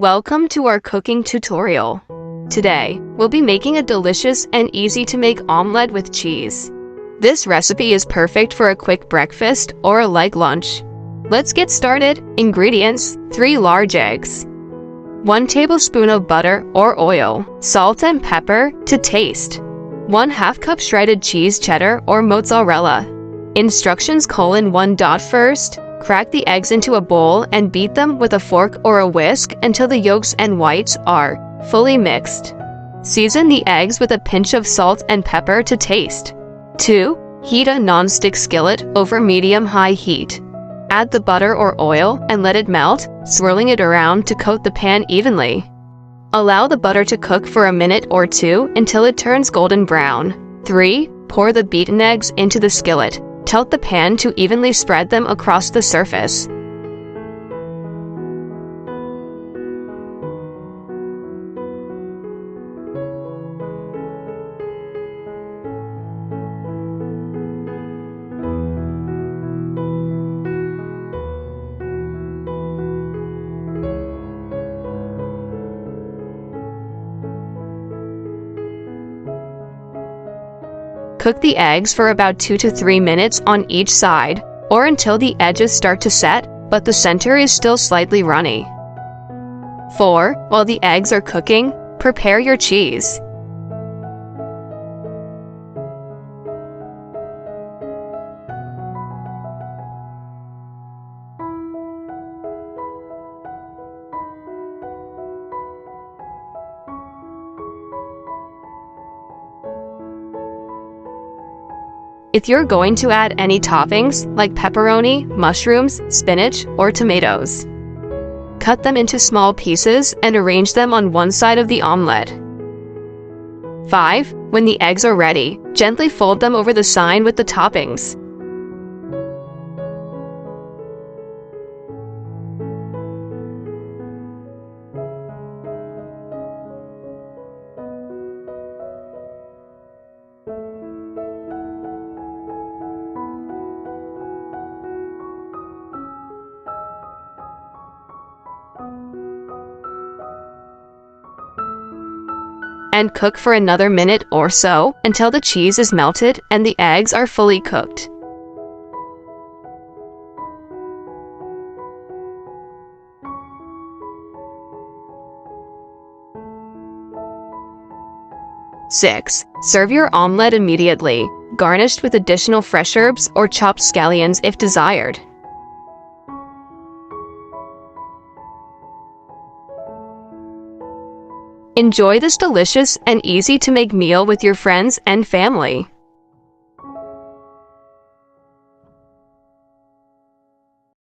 Welcome to our cooking tutorial. Today, we'll be making a delicious and easy to make omelette with cheese. This recipe is perfect for a quick breakfast or a light lunch. Let's get started. Ingredients: 3 large eggs, 1 tablespoon of butter or oil, salt and pepper to taste, 1/2 cup shredded cheese cheddar or mozzarella. Instructions: 1. First, crack the eggs into a bowl and beat them with a fork or a whisk until the yolks and whites are fully mixed. Season the eggs with a pinch of salt and pepper to taste. 2. Heat a non-stick skillet over medium-high heat. Add the butter or oil and let it melt, swirling it around to coat the pan evenly. Allow the butter to cook for a minute or 2 until it turns golden brown. 3. Pour the beaten eggs into the skillet. Tilt the pan to evenly spread them across the surface. Cook the eggs for about 2 to 3 minutes on each side, or until the edges start to set, but the center is still slightly runny. 4. While the eggs are cooking, prepare your cheese. If you're going to add any toppings, like pepperoni, mushrooms, spinach, or tomatoes, cut them into small pieces and arrange them on one side of the omelette. 5. When the eggs are ready, gently fold them over the side with the toppings. And cook for another minute or so until the cheese is melted and the eggs are fully cooked. Six. Serve your omelette immediately, garnished with additional fresh herbs or chopped scallions if desired. Enjoy this delicious and easy-to-make meal with your friends and family.